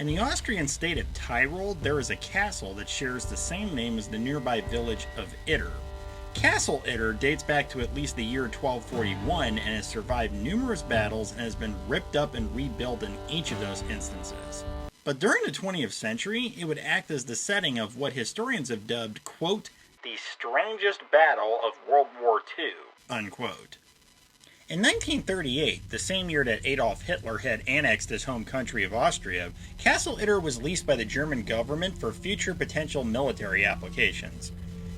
In the Austrian state of Tyrol, there is a castle that shares the same name as the nearby village of Itter. Castle Itter dates back to at least the year 1241 and has survived numerous battles and has been ripped up and rebuilt in each of those instances. But during the 20th century, it would act as the setting of what historians have dubbed, quote, the strangest battle of World War II, unquote. In 1938, the same year that Adolf Hitler had annexed his home country of Austria, Castle Itter was leased by the German government for future potential military applications.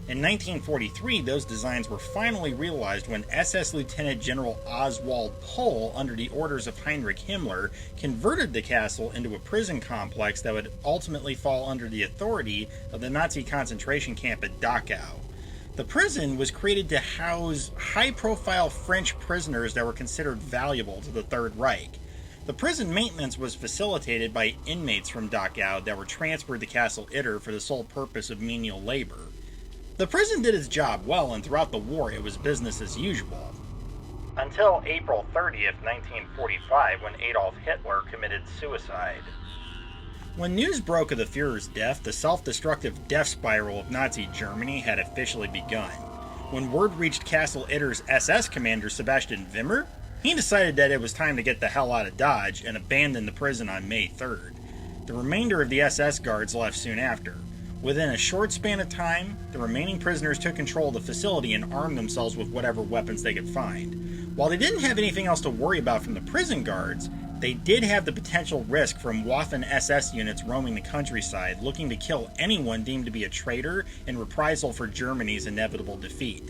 In 1943, those designs were finally realized when SS Lieutenant General Oswald Pohl, under the orders of Heinrich Himmler, converted the castle into a prison complex that would ultimately fall under the authority of the Nazi concentration camp at Dachau. The prison was created to house high-profile French prisoners that were considered valuable to the Third Reich. The prison maintenance was facilitated by inmates from Dachau that were transferred to Castle Itter for the sole purpose of menial labor. The prison did its job well, and throughout the war it was business as usual. Until April 30th, 1945, when Adolf Hitler committed suicide. When news broke of the Führer's death, the self-destructive death spiral of Nazi Germany had officially begun. When word reached Castle Itter's SS commander Sebastian Wimmer, he decided that it was time to get the hell out of Dodge and abandoned the prison on May 3rd. The remainder of the SS guards left soon after. Within a short span of time, the remaining prisoners took control of the facility and armed themselves with whatever weapons they could find. While they didn't have anything else to worry about from the prison guards, they did have the potential risk from Waffen-SS units roaming the countryside, looking to kill anyone deemed to be a traitor in reprisal for Germany's inevitable defeat.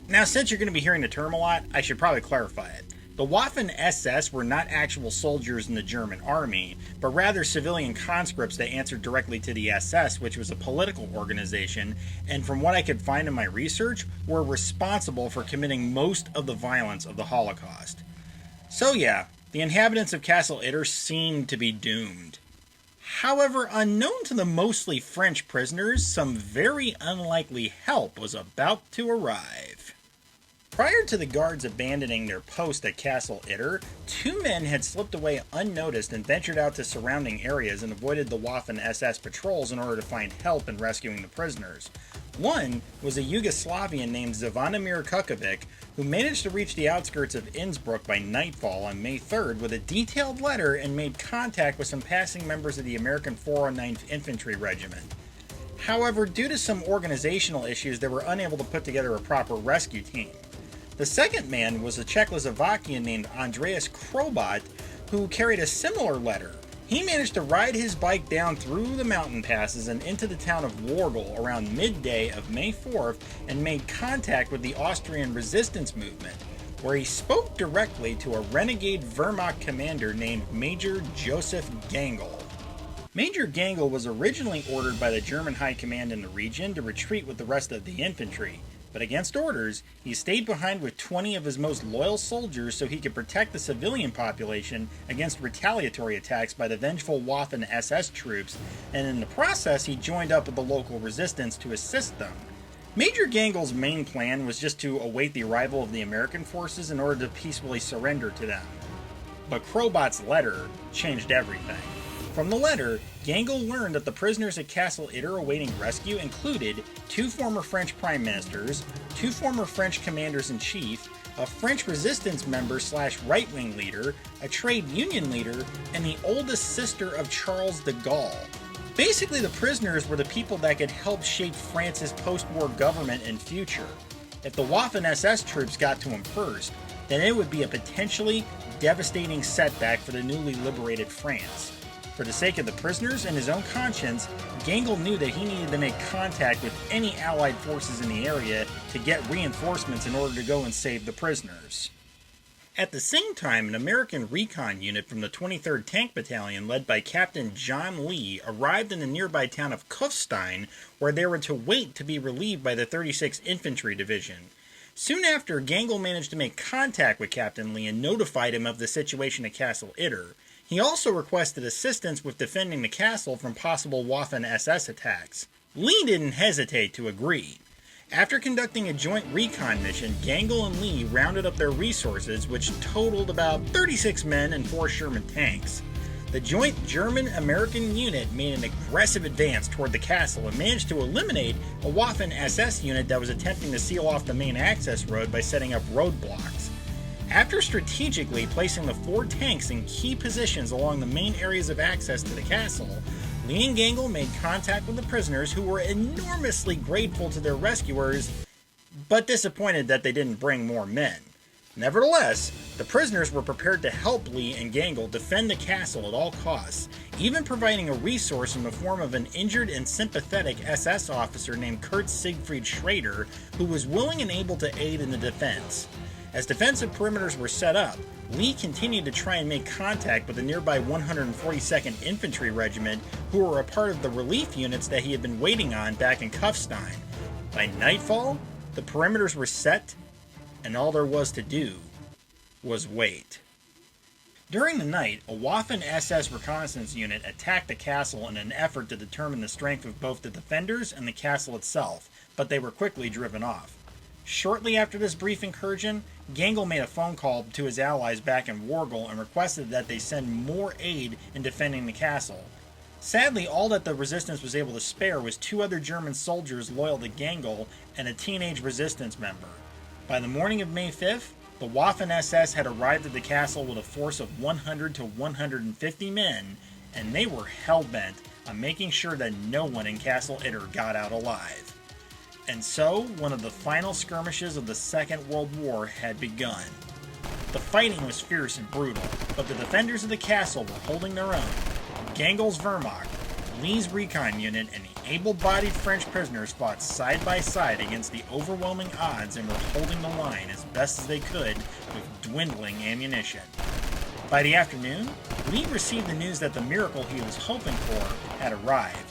Now, since you're going to be hearing the term a lot, I should probably clarify it. The Waffen-SS were not actual soldiers in the German army, but rather civilian conscripts that answered directly to the SS, which was a political organization, and from what I could find in my research, were responsible for committing most of the violence of the Holocaust. So yeah, the inhabitants of Castle Itter seemed to be doomed. However, unknown to the mostly French prisoners, some very unlikely help was about to arrive. Prior to the guards abandoning their post at Castle Itter, two men had slipped away unnoticed and ventured out to surrounding areas and avoided the Waffen-SS patrols in order to find help in rescuing the prisoners. One was a Yugoslavian named Zvonimir Kukovic, who managed to reach the outskirts of Innsbruck by nightfall on May 3rd with a detailed letter and made contact with some passing members of the American 409th Infantry Regiment. However, due to some organizational issues, they were unable to put together a proper rescue team. The second man was a Czechoslovakian named Andreas Krobat, who carried a similar letter. He managed to ride his bike down through the mountain passes and into the town of Wargl around midday of May 4th and made contact with the Austrian resistance movement, where he spoke directly to a renegade Wehrmacht commander named Major Joseph Gangl. Major Gangl was originally ordered by the German High Command in the region to retreat with the rest of the infantry, but against orders, he stayed behind with 20 of his most loyal soldiers so he could protect the civilian population against retaliatory attacks by the vengeful Waffen-SS troops, and in the process he joined up with the local resistance to assist them. Major Gangl's main plan was just to await the arrival of the American forces in order to peacefully surrender to them. But Krobat's letter changed everything. From the letter, Gangl learned that the prisoners at Castle Itter awaiting rescue included two former French prime ministers, two former French commanders-in-chief, a French resistance member / right-wing leader, a trade union leader, and the oldest sister of Charles de Gaulle. Basically, the prisoners were the people that could help shape France's post-war government and future. If the Waffen-SS troops got to him first, then it would be a potentially devastating setback for the newly liberated France. For the sake of the prisoners and his own conscience, Gangl knew that he needed to make contact with any Allied forces in the area to get reinforcements in order to go and save the prisoners. At the same time, an American recon unit from the 23rd Tank Battalion led by Captain John Lee arrived in the nearby town of Kufstein, where they were to wait to be relieved by the 36th Infantry Division. Soon after, Gangl managed to make contact with Captain Lee and notified him of the situation at Castle Itter. He also requested assistance with defending the castle from possible Waffen-SS attacks. Lee didn't hesitate to agree. After conducting a joint recon mission, Gangl and Lee rounded up their resources, which totaled about 36 men and 4 Sherman tanks. The joint German-American unit made an aggressive advance toward the castle and managed to eliminate a Waffen SS unit that was attempting to seal off the main access road by setting up roadblocks. After strategically placing the 4 tanks in key positions along the main areas of access to the castle, Lee and Gangle made contact with the prisoners, who were enormously grateful to their rescuers, but disappointed that they didn't bring more men. Nevertheless, the prisoners were prepared to help Lee and Gangle defend the castle at all costs, even providing a resource in the form of an injured and sympathetic SS officer named Kurt Siegfried Schrader, who was willing and able to aid in the defense. As defensive perimeters were set up, Lee continued to try and make contact with the nearby 142nd Infantry Regiment, who were a part of the relief units that he had been waiting on back in Kufstein. By nightfall, the perimeters were set, and all there was to do was wait. During the night, a Waffen SS reconnaissance unit attacked the castle in an effort to determine the strength of both the defenders and the castle itself, but they were quickly driven off. Shortly after this brief incursion, Gangle made a phone call to his allies back in Wargle and requested that they send more aid in defending the castle. Sadly, all that the resistance was able to spare was 2 other German soldiers loyal to Gangle and a teenage resistance member. By the morning of May 5th, the Waffen SS had arrived at the castle with a force of 100 to 150 men, and they were hell-bent on making sure that no one in Castle Itter got out alive. And so, one of the final skirmishes of the Second World War had begun. The fighting was fierce and brutal, but the defenders of the castle were holding their own. Gangle's Wehrmacht, Lee's recon unit, and the able-bodied French prisoners fought side by side against the overwhelming odds and were holding the line as best as they could with dwindling ammunition. By the afternoon, Lee received the news that the miracle he was hoping for had arrived.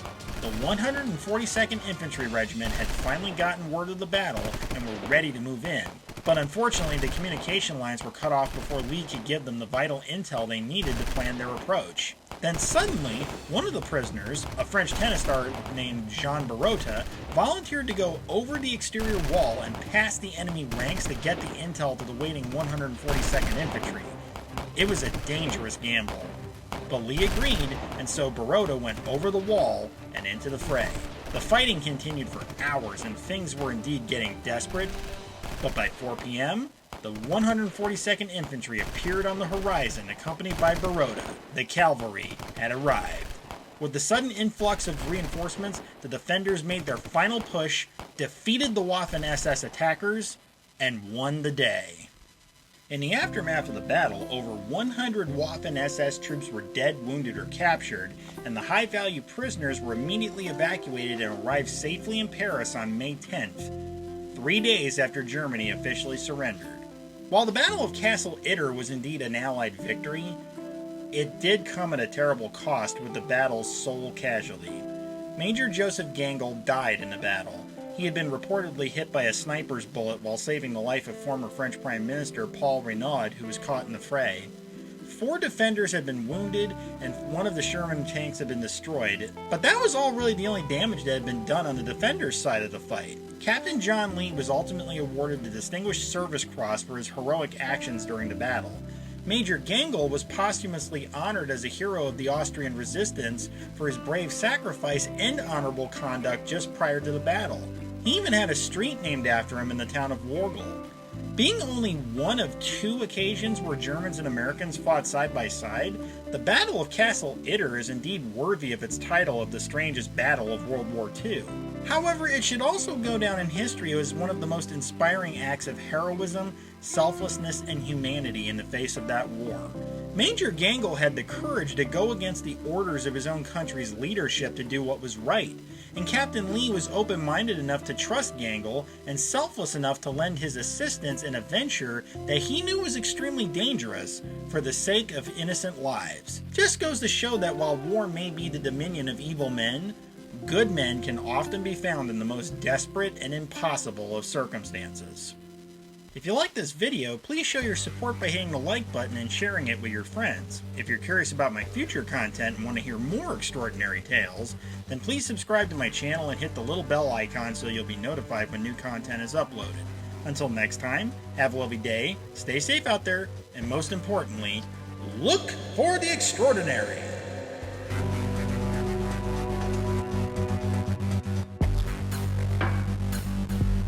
The 142nd Infantry Regiment had finally gotten word of the battle and were ready to move in, but unfortunately the communication lines were cut off before Lee could give them the vital intel they needed to plan their approach. Then suddenly, one of the prisoners, a French tennis star named Jean Barota, volunteered to go over the exterior wall and past the enemy ranks to get the intel to the waiting 142nd Infantry. It was a dangerous gamble, but Lee agreed, and so Barota went over the wall and into the fray. The fighting continued for hours, and things were indeed getting desperate, but by 4 p.m., the 142nd Infantry appeared on the horizon, accompanied by Barota. The cavalry had arrived. With the sudden influx of reinforcements, the defenders made their final push, defeated the Waffen SS attackers, and won the day. In the aftermath of the battle, over 100 Waffen SS troops were dead, wounded, or captured, and the high-value prisoners were immediately evacuated and arrived safely in Paris on May 10th, 3 days after Germany officially surrendered. While the Battle of Castle Itter was indeed an Allied victory, it did come at a terrible cost with the battle's sole casualty. Major Joseph Gangle died in the battle. He had been reportedly hit by a sniper's bullet while saving the life of former French Prime Minister Paul Reynaud, who was caught in the fray. 4 defenders had been wounded, and one of the Sherman tanks had been destroyed, but that was all really the only damage that had been done on the defenders' side of the fight. Captain John Lee was ultimately awarded the Distinguished Service Cross for his heroic actions during the battle. Major Gangle was posthumously honored as a hero of the Austrian resistance for his brave sacrifice and honorable conduct just prior to the battle. He even had a street named after him in the town of Wargle. Being only one of 2 occasions where Germans and Americans fought side by side, the Battle of Castle Itter is indeed worthy of its title of the strangest battle of World War II. However, it should also go down in history as one of the most inspiring acts of heroism, selflessness, and humanity in the face of that war. Major Gangle had the courage to go against the orders of his own country's leadership to do what was right, and Captain Lee was open-minded enough to trust Gangle and selfless enough to lend his assistance in a venture that he knew was extremely dangerous for the sake of innocent lives. Just goes to show that while war may be the dominion of evil men, good men can often be found in the most desperate and impossible of circumstances. If you like this video, please show your support by hitting the like button and sharing it with your friends. If you're curious about my future content and want to hear more extraordinary tales, then please subscribe to my channel and hit the little bell icon so you'll be notified when new content is uploaded. Until next time, have a lovely day, stay safe out there, and most importantly, Look for the extraordinary.